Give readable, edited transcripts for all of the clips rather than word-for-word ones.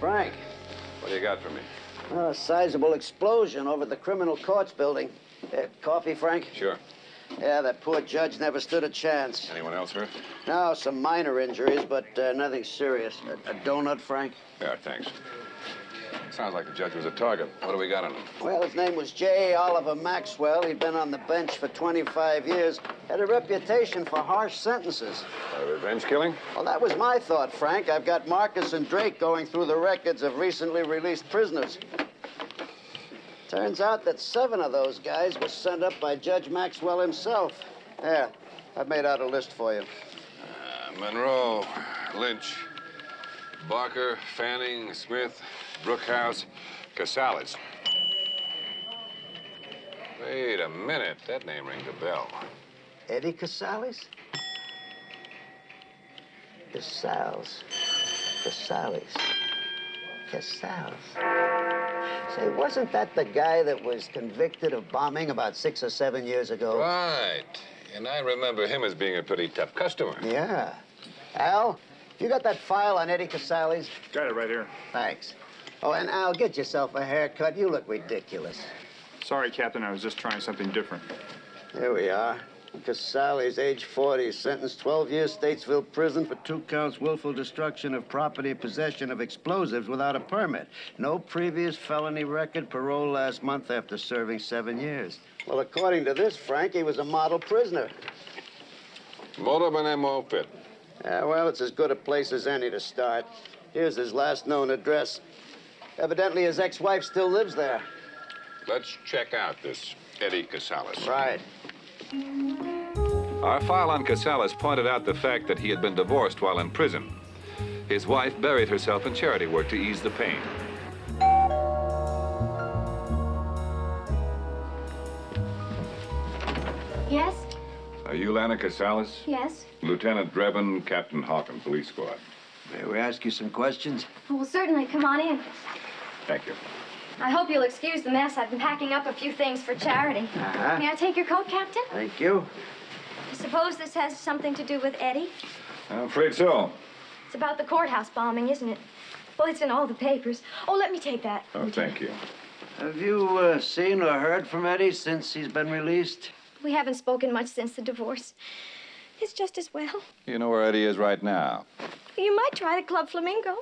Frank. What do you got for me? A sizable explosion over at the criminal courts building. Coffee, Frank? Sure. Yeah, that poor judge never stood a chance. Anyone else hurt? No, some minor injuries, but nothing serious. A donut, Frank? Yeah, thanks. Sounds like the judge was a target. What do we got on him? Well, his name was J. Oliver Maxwell. He'd been on the bench for 25 years. Had a reputation for harsh sentences. Revenge killing? Well, that was my thought, Frank. I've got Marcus and Drake going through the records of recently released prisoners. Turns out that 7 of those guys were sent up by Judge Maxwell himself. There, I've made out a list for you. Monroe, Lynch, Barker, Fanning, Smith, Brookhouse, Casales. Wait a minute. That name rings a bell. Eddie Casales? Casales. Say, wasn't that the guy that was convicted of bombing about 6 or 7 years ago? Right. And I remember him as being a pretty tough customer. Yeah. Al, you got that file on Eddie Casales? Got it right here. Thanks. Oh, and Al, get yourself a haircut. You look ridiculous. Sorry, Captain. I was just trying something different. Here we are. Casales, age 40, sentenced 12 years Statesville prison for 2 counts willful destruction of property, possession of explosives without a permit. No previous felony record, parole last month after serving 7 years. Well, according to this, Frank, he was a model prisoner. Motor Benemo fit. Yeah, well, it's as good a place as any to start. Here's his last known address. Evidently, his ex-wife still lives there. Let's check out this Eddie Casales. Right. Our file on Casales pointed out the fact that he had been divorced while in prison. His wife buried herself in charity work to ease the pain. Yes? Are you Lana Casales? Yes. Lieutenant Drebin, Captain Hawken, Police Squad. May we ask you some questions? Oh, well, certainly. Come on in. Thank you. I hope you'll excuse the mess. I've been packing up a few things for charity. Uh-huh. May I take your coat, Captain? Thank you. I suppose this has something to do with Eddie? I'm afraid so. It's about the courthouse bombing, isn't it? Well, it's in all the papers. Oh, let me take that. Oh, thank you. Have you seen or heard from Eddie since he's been released? We haven't spoken much since the divorce. It's just as well. You know where Eddie is right now? You might try the Club Flamingo.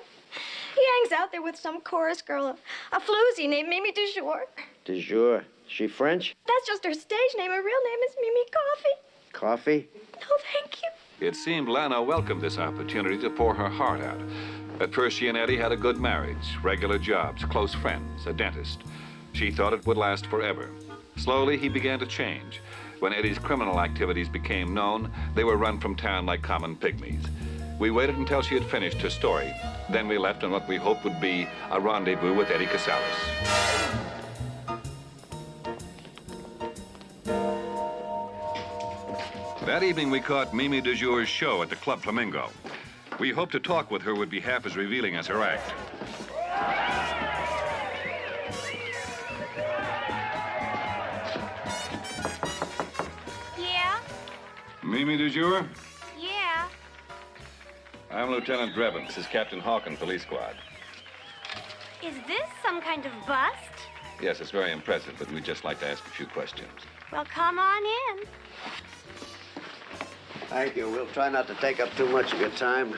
He hangs out there with some chorus girl, a floozy named Mimi du Jour. Du jour. She French? That's just her stage name. Her real name is Mimi Coffee. Coffee? No, thank you. It seemed Lana welcomed this opportunity to pour her heart out. At first, she and Eddie had a good marriage, regular jobs, close friends, a dentist. She thought it would last forever. Slowly, he began to change. When Eddie's criminal activities became known, they were run from town like common pygmies. We waited until she had finished her story. Then we left on what we hoped would be a rendezvous with Eddie Casales. That evening, we caught Mimi du Jour's show at the Club Flamingo. We hoped to talk with her would be half as revealing as her act. Yeah? Mimi du Jour? Yeah. I'm Lieutenant Drebin. This is Captain Hawken, Police Squad. Is this some kind of bust? Yes, it's very impressive, but we'd just like to ask a few questions. Well, come on in. Thank you. We'll try not to take up too much of your time.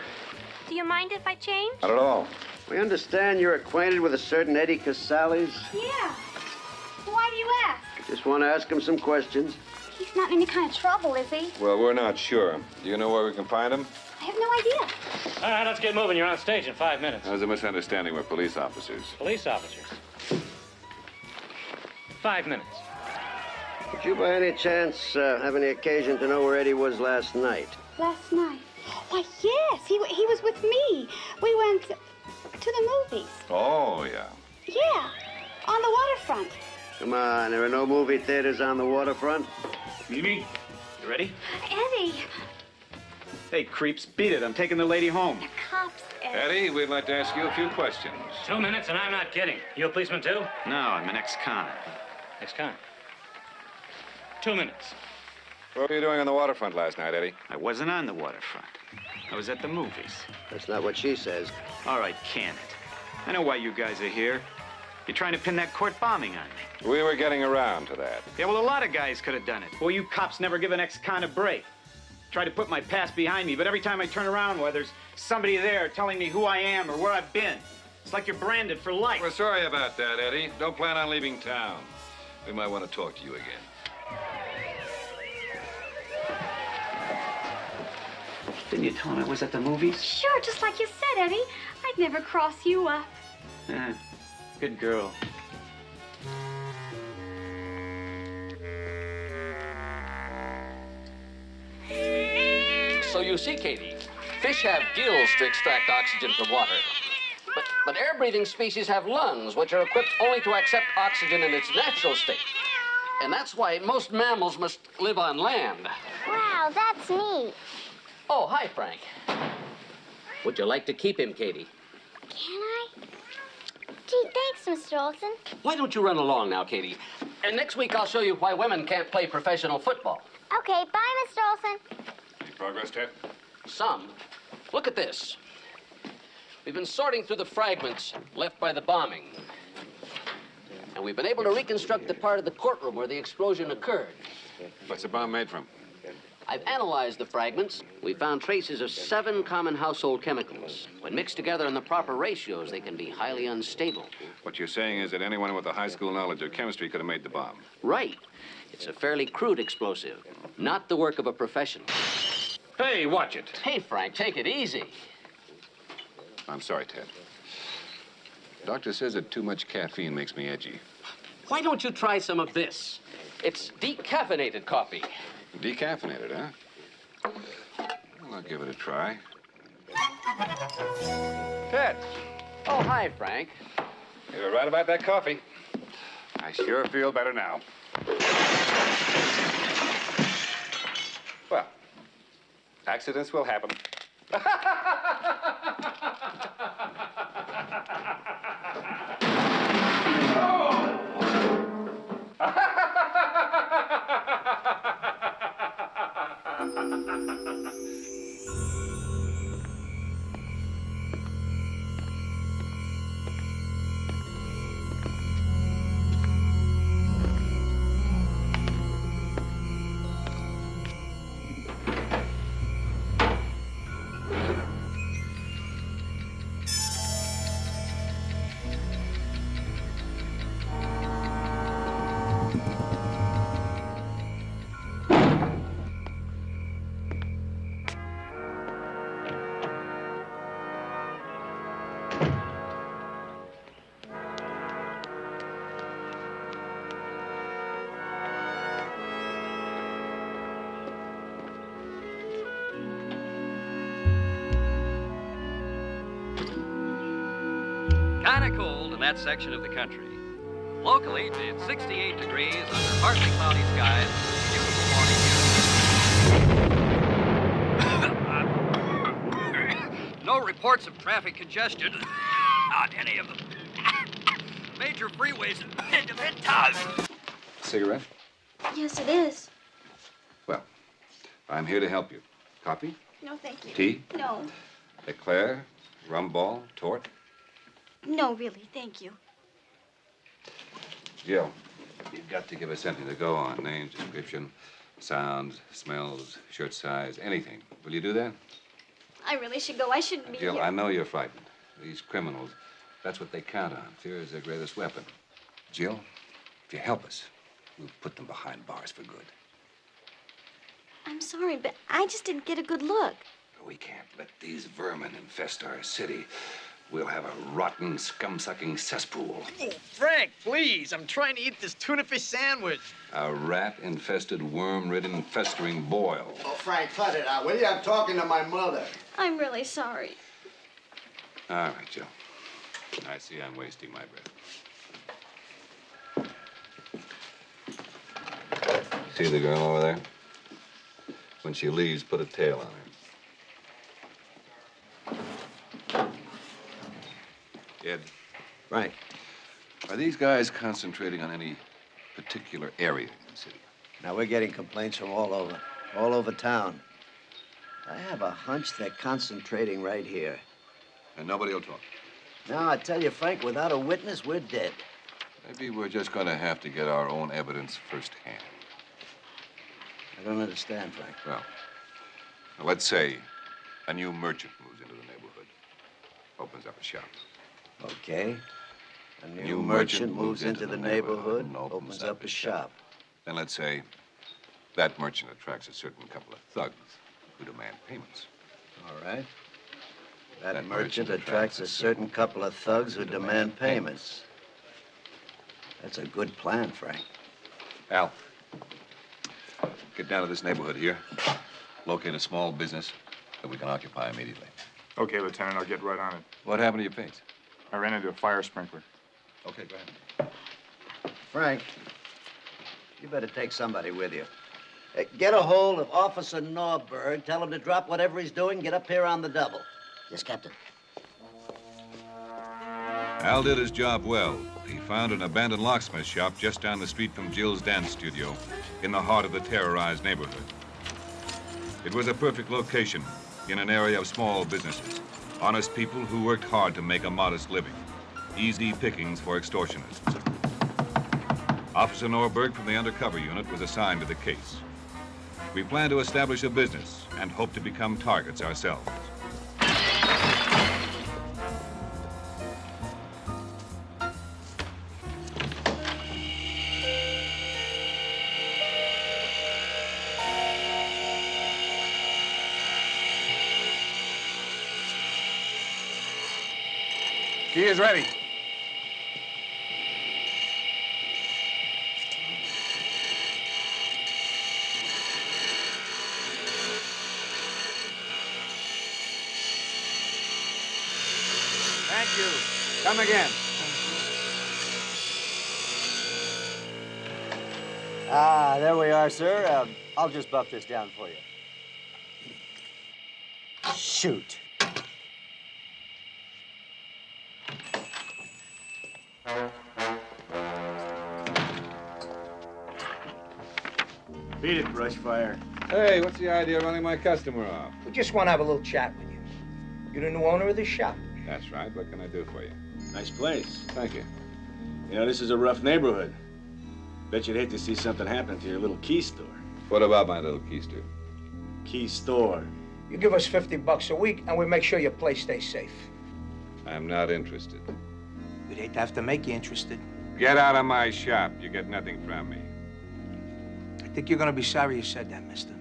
Do you mind if I change? Not at all. We understand you're acquainted with a certain Eddie Casales. Yeah. Why do you ask? Just want to ask him some questions. He's not in any kind of trouble, is he? Well, we're not sure. Do you know where we can find him? I have no idea. All right, let's get moving. You're on stage in 5 minutes. There's a misunderstanding. We're police officers. Police officers. 5 minutes. Did you by any chance have any occasion to know where Eddie was last night? Last night? Why, yes. He was with me. We went to the movies. Oh, yeah. Yeah, on the waterfront. Come on, there are no movie theaters on the waterfront. Mimi, you ready? Eddie. Hey, creeps, beat it. I'm taking the lady home. The cops, Eddie, we'd like to ask you a few questions. 2 minutes, and I'm not kidding. You a policeman, too? No, I'm an ex-con. Ex-con. 2 minutes. What were you doing on the waterfront last night, Eddie? I wasn't on the waterfront. I was at the movies. That's not what she says. All right, can it. I know why you guys are here. You're trying to pin that court bombing on me. We were getting around to that. Yeah, well, a lot of guys could have done it. Well, you cops never give an ex-con a break. Try to put my past behind me, but every time I turn around, well, there's somebody there telling me who I am or where I've been. It's like you're branded for life. We're sorry about that, Eddie. Don't plan on leaving town. We might want to talk to you again. Didn't you tell him I was at the movies? Sure, just like you said, Eddie. I'd never cross you up. Good girl. So you see, Katie, fish have gills to extract oxygen from water. But air-breathing species have lungs, which are equipped only to accept oxygen in its natural state. And that's why most mammals must live on land. Wow, that's neat. Oh, hi, Frank. Would you like to keep him, Katie? Can I? Gee, thanks, Mr. Olson. Why don't you run along now, Katie? And next week I'll show you why women can't play professional football. Okay, bye, Mr. Olson. Any progress, Ted? Some. Look at this. We've been sorting through the fragments left by the bombing. And we've been able to reconstruct the part of the courtroom where the explosion occurred. What's the bomb made from? I've analyzed the fragments. We found traces of 7 common household chemicals. When mixed together in the proper ratios, they can be highly unstable. What you're saying is that anyone with a high school knowledge of chemistry could have made the bomb. Right. It's a fairly crude explosive, not the work of a professional. Hey, watch it. Hey, Frank, take it easy. I'm sorry, Ted. Doctor says that too much caffeine makes me edgy. Why don't you try some of this? It's decaffeinated coffee. Decaffeinated, huh? Well, I'll give it a try. Ted, Oh, hi, Frank. you were right about that coffee. I sure feel better now. Well, accidents will happen. Kind of cold in that section of the country. Locally, it's 68 degrees under partly cloudy skies. Beautiful morning. No reports of traffic congestion on any of the major freeways in town. Cigarette? Yes, it is. Well, I'm here to help you. Coffee? No, thank you. Tea? No. Eclair? Rum ball? Tort? No, really, thank you. Jill, you've got to give us something to go on. Name, description, sounds, smells, shirt size, anything. Will you do that? I really should go. I shouldn't be Jill, here. I know you're frightened. These criminals, that's what they count on. Fear is their greatest weapon. Jill, if you help us, we'll put them behind bars for good. I'm sorry, but I just didn't get a good look. We can't let these vermin infest our city. We'll have a rotten, scum-sucking cesspool. Oh, Frank, please. I'm trying to eat this tuna fish sandwich. A rat-infested, worm-ridden, festering boil. Oh, Frank, cut it out, will you? I'm talking to my mother. I'm really sorry. All right, Jill. I see I'm wasting my breath. See the girl over there? When she leaves, put a tail on her. Ed. Frank. Are these guys concentrating on any particular area in the city? Now, we're getting complaints from all over town. I have a hunch they're concentrating right here. And nobody will talk? Now, I tell you, Frank, without a witness, we're dead. Maybe we're just going to have to get our own evidence firsthand. I don't understand, Frank. Well, let's say a new merchant moves into the neighborhood, opens up a shop. Okay. A new merchant moves into the neighborhood and opens up a shop. Then let's say that merchant attracts a certain couple of thugs who demand payments. All right. That merchant attracts a certain couple of thugs who demand payments. That's a good plan, Frank. Al, get down to this neighborhood here. Locate a small business that we can occupy immediately. Okay, Lieutenant, I'll get right on it. What happened to your paints? I ran into a fire sprinkler. Okay, go ahead. Frank, you better take somebody with you. Get a hold of Officer Norberg. Tell him to drop whatever he's doing. Get up here on the double. Yes, Captain. Al did his job well. He found an abandoned locksmith shop just down the street from Jill's dance studio in the heart of the terrorized neighborhood. It was a perfect location in an area of small businesses, honest people who worked hard to make a modest living, easy pickings for extortionists. Officer Norberg from the Undercover unit was assigned to the case. We plan to establish a business and hope to become targets ourselves. He is ready. Thank you. Come again. Ah, there we are, sir. I'll just buff this down for you. Shoot. Beat it, Brushfire. Hey, what's the idea of running my customer off? We just want to have a little chat with you. You're the new owner of this shop. That's right. What can I do for you? Nice place. Thank you. You know, this is a rough neighborhood. Bet you'd hate to see something happen to your little key store. What about my little keister? Key store. You give us $50 a week, and we make sure your place stays safe. I'm not interested. We'd hate to have to make you interested. Get out of my shop. You get nothing from me. I think you're gonna be sorry you said that, mister.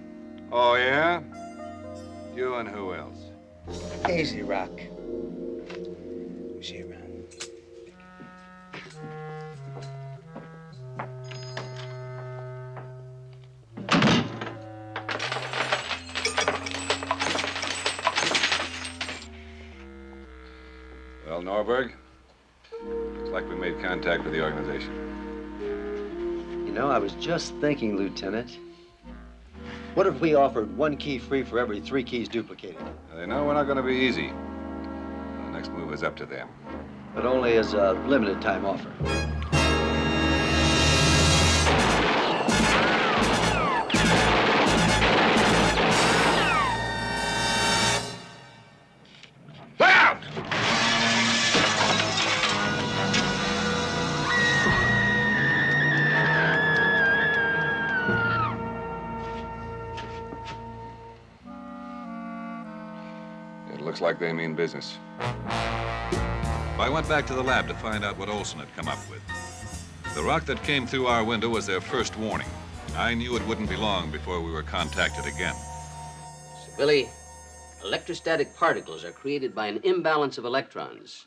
Oh, yeah? You and who else? Easy, Rock. Who's here, man? Well, Norberg, looks like we made contact with the organization. You know, I was just thinking, Lieutenant. What if we offered one key free for every 3 keys duplicated? They know we're not going to be easy. The next move is up to them. But only as a limited time offer. Looks like they mean business. I went back to the lab to find out what Olson had come up with. The rock that came through our window was their first warning. I knew it wouldn't be long before we were contacted again. So, Billy, electrostatic particles are created by an imbalance of electrons.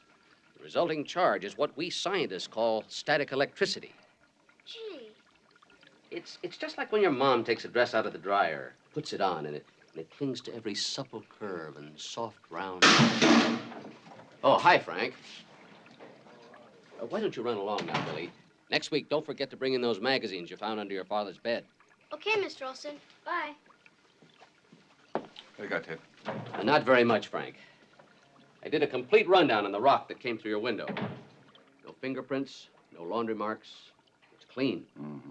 The resulting charge is what we scientists call static electricity. Gee. It's just like when your mom takes a dress out of the dryer, puts it on, and it clings to every supple curve and soft, round. Oh, hi, Frank. Why don't you run along now, Billy? Next week, don't forget to bring in those magazines you found under your father's bed. Okay, Mr. Olson. Bye. What do you got, Ted? Not very much, Frank. I did a complete rundown on the rock that came through your window. No fingerprints, no laundry marks. It's clean. Mm-hmm.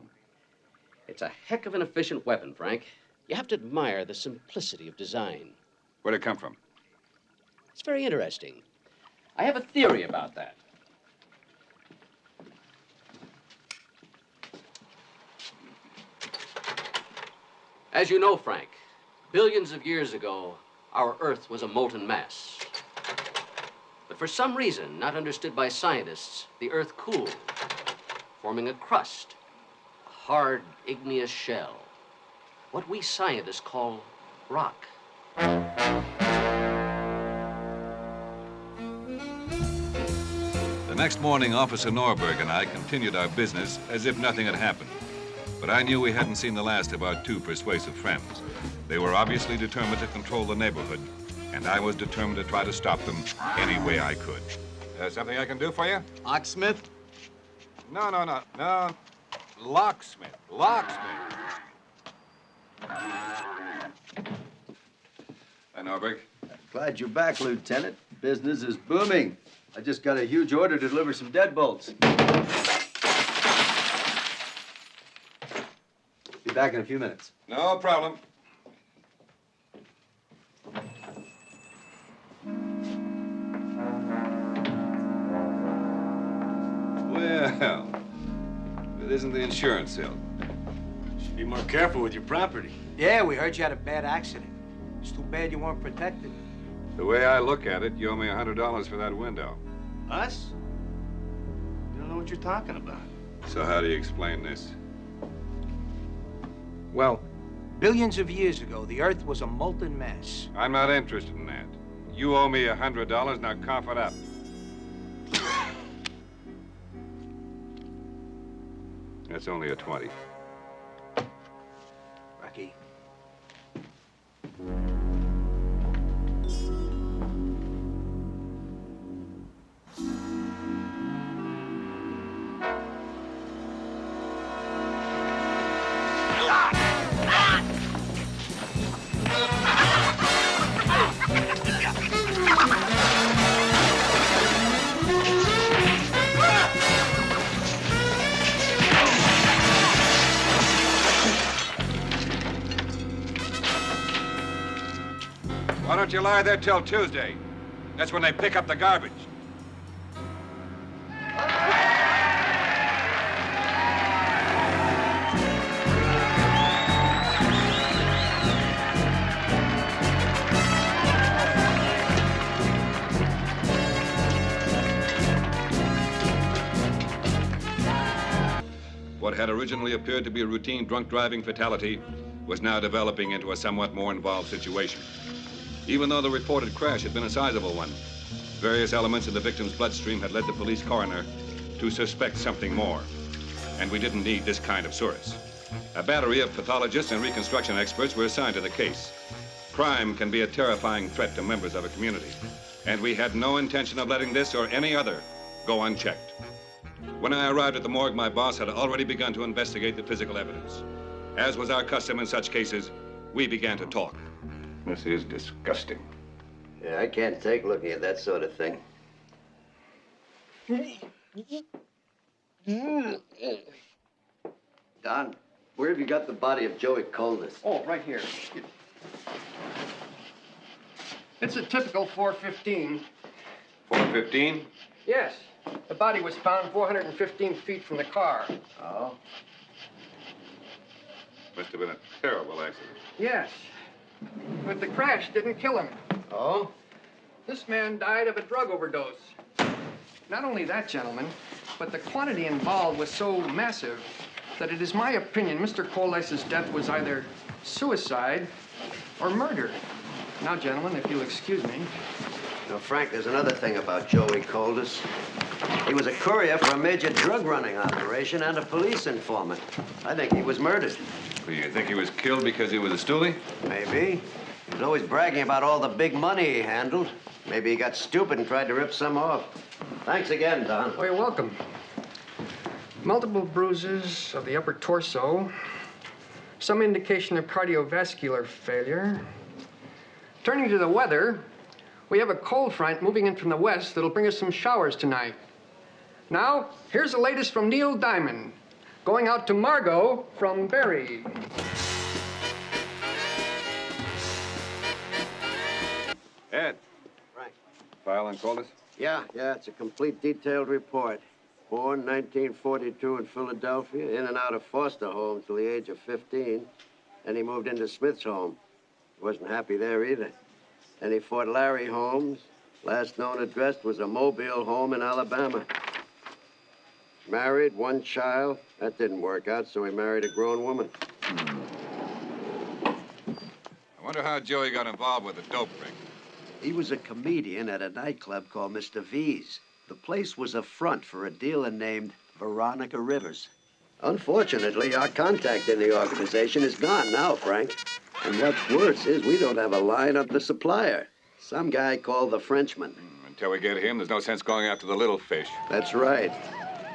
It's a heck of an efficient weapon, Frank. You have to admire the simplicity of design. Where'd it come from? It's very interesting. I have a theory about that. As you know, Frank, billions of years ago, our Earth was a molten mass. But for some reason, not understood by scientists, the Earth cooled, forming a crust, a hard, igneous shell, what we scientists call rock. The next morning, Officer Norberg and I continued our business as if nothing had happened. But I knew we hadn't seen the last of our two persuasive friends. They were obviously determined to control the neighborhood, and I was determined to try to stop them any way I could. Something I can do for you? Locksmith? No. Locksmith. Hi, Norberg. Glad you're back, Lieutenant. Business is booming. I just got a huge order to deliver some deadbolts. Be back in a few minutes. No problem. Well, it isn't the insurance sale. Should be more careful with your property. Yeah, we heard you had a bad accident. It's too bad you weren't protected. The way I look at it, you owe me $100 for that window. Us? You don't know what you're talking about. So how do you explain this? Well, billions of years ago, the Earth was a molten mass. I'm not interested in that. You owe me $100, now cough it up. That's only a 20. Rocky. Why don't you lie there till Tuesday? That's when they pick up the garbage. What had originally appeared to be a routine drunk driving fatality was now developing into a somewhat more involved situation. Even though the reported crash had been a sizable one, various elements in the victim's bloodstream had led the police coroner to suspect something more. And we didn't need this kind of source. A battery of pathologists and reconstruction experts were assigned to the case. Crime can be a terrifying threat to members of a community, and we had no intention of letting this or any other go unchecked. When I arrived at the morgue, my boss had already begun to investigate the physical evidence. As was our custom in such cases, we began to talk. This is disgusting. Yeah, I can't take looking at that sort of thing. Don, where have you got the body of Joey Coldus? Oh, right here. It's a typical 415. 415? Yes. The body was found 415 feet from the car. Oh? Must have been a terrible accident. Yes. But the crash didn't kill him. Oh? This man died of a drug overdose. Not only that, gentlemen, but the quantity involved was so massive that it is my opinion Mr. Coldus's death was either suicide or murder. Now, gentlemen, if you'll excuse me. Now, Frank, there's another thing about Joey Coldus. He was a courier for a major drug running operation and a police informant. I think he was murdered. Do you think he was killed because he was a stoolie? Maybe. He was always bragging about all the big money he handled. Maybe he got stupid and tried to rip some off. Thanks again, Don. Oh, you're welcome. Multiple bruises of the upper torso. Some indication of cardiovascular failure. Turning to the weather, we have a cold front moving in from the west that'll bring us some showers tonight. Now, here's the latest from Neil Diamond. Going out to Margot from Barry. Ed. Frank. File on Coldus? Yeah, it's a complete detailed report. Born 1942 in Philadelphia, in and out of foster home till the age of 15. Then he moved into Smith's home. He wasn't happy there either. Then he fought Larry Holmes. Last known address was a Mobile home in Alabama. Married, one child. That didn't work out, so he married a grown woman. I wonder how Joey got involved with the dope ring. He was a comedian at a nightclub called Mr. V's. The place was a front for a dealer named Veronica Rivers. Unfortunately, our contact in the organization is gone now, Frank. And what's worse is we don't have a line up the supplier. Some guy called the Frenchman. Until we get him, there's no sense going after the little fish. That's right.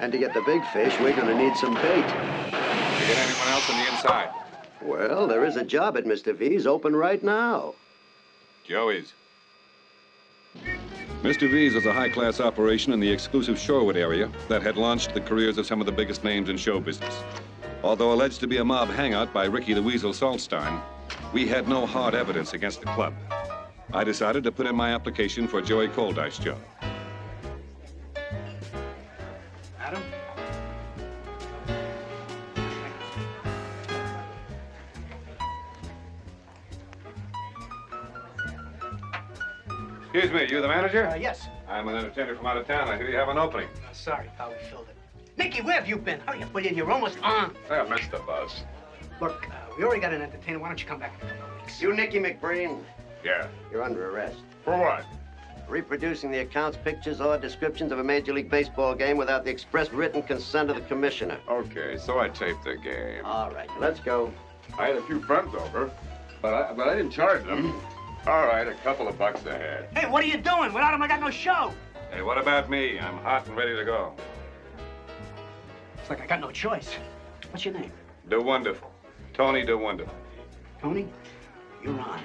And to get the big fish, we're going to need some bait. You get anyone else on the inside? Well, there is a job at Mr. V's open right now. Joey's. Mr. V's was a high-class operation in the exclusive Shorewood area that had launched the careers of some of the biggest names in show business. Although alleged to be a mob hangout by Ricky the Weasel Saltstein, we had no hard evidence against the club. I decided to put in my application for Joey Coldice's job. Adam? Excuse me, you the manager? Yes. I'm an entertainer from out of town. I hear you have an opening. Sorry, pal, we filled it. Nicky, where have you been? Hurry up, will you? You're almost on. I missed the bus. Look, we already got an entertainer. Why don't you come back in a couple of weeks? You, Nicky McBreen. Yeah. You're under arrest. For what? Reproducing the accounts, pictures, or descriptions of a Major League Baseball game without the express written consent of the commissioner. Okay, so I taped the game. All right, let's go. I had a few friends over, but I didn't charge them. All right, a couple of bucks a head. Hey, what are you doing? Without him, I got no show. Hey, what about me? I'm hot and ready to go. It's like I got no choice. What's your name? The Wonderful. Tony the Wonderful. Tony, you're on.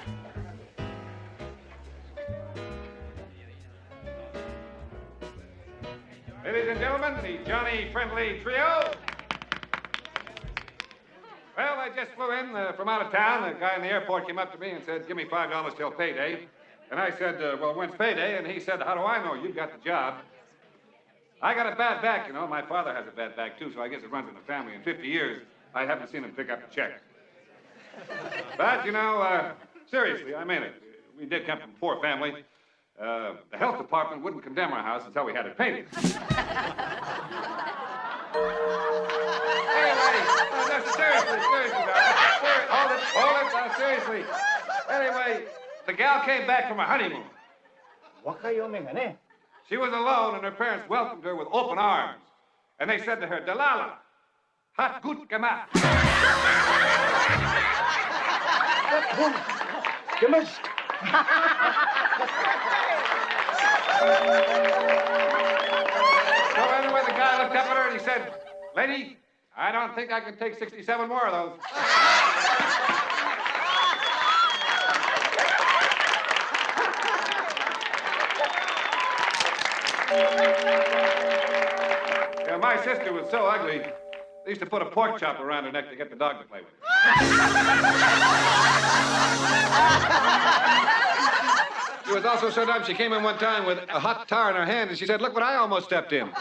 Ladies and gentlemen, the Johnny Friendly Trio. Well, I just flew in from out of town. The guy in the airport came up to me and said, give me $5 till payday. And I said, well, when's payday? And he said, how do I know? You've got the job. I got a bad back, you know. My father has a bad back, too, so I guess it runs in the family. In 50 years, I haven't seen him pick up a check. But, you know, seriously, I mean it. We did come from a poor family. The health department wouldn't condemn our house until we had it painted. Anyway, seriously, hold it, seriously. Anyway, the gal came back from her honeymoon. She was alone, and her parents welcomed her with open arms. And they said to her, Delilah, hat gut gemacht. So anyway, the guy looked up at her and he said, lady, I don't think I can take 67 more of those. Yeah, my sister was so ugly, they used to put a pork chop around her neck to get the dog to play with her. She was also so dumb, she came in one time with a hot tar in her hand, and she said, look what I almost stepped in.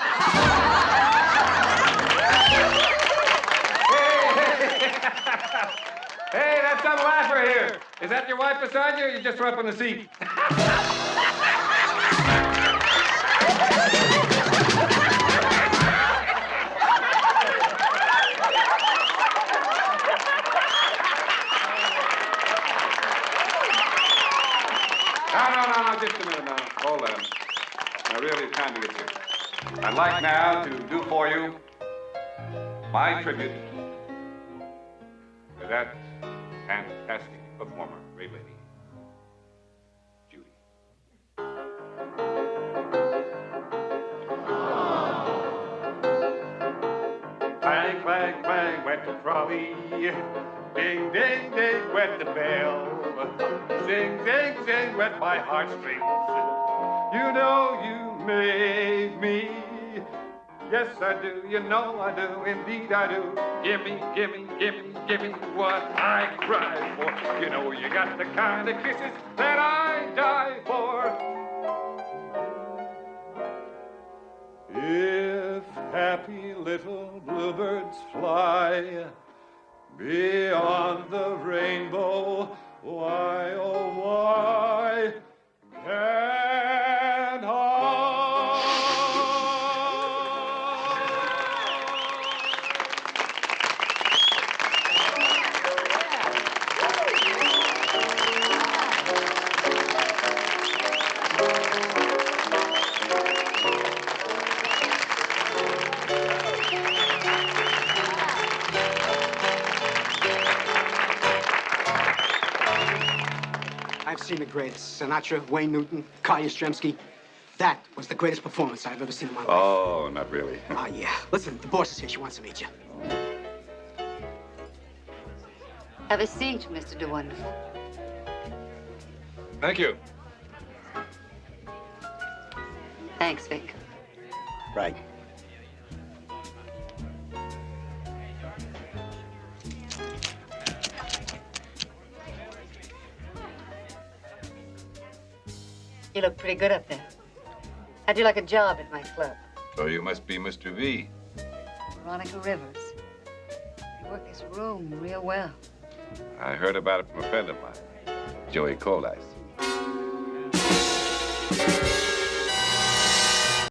Hey, that's some laugher here. Is that your wife beside you, or you just threw up in the seat? No, just a minute now. Hold on. Now, really, it's time to get serious. I'd like now to do for you my tribute to that fantastic performer, great lady, Judy. Clang, clang, clang, went the trolley. Ding, ding, ding, went the bell. Sing, sing, sing, wet my heartstrings. You know you made me. Yes, I do. You know I do. Indeed I do. Give me, give me, give me, give me what I cry for. You know you got the kind of kisses that I die for. little bluebirds fly beyond the rainbow. Why, oh, why can't I've seen the greatest. Sinatra, Wayne Newton, Carl Yastrzemski. That was the greatest performance I've ever seen in my life. Oh, not really. Oh, yeah. Listen, the boss is here. She wants to meet you. Have a seat, Mr. De Wonderful. Thank you. Thanks, Vic. Right. You look pretty good up there. How'd you like a job at my club? So you must be Mr. V. Veronica Rivers. You work this room real well. I heard about it from a friend of mine, Joey Cold Ice.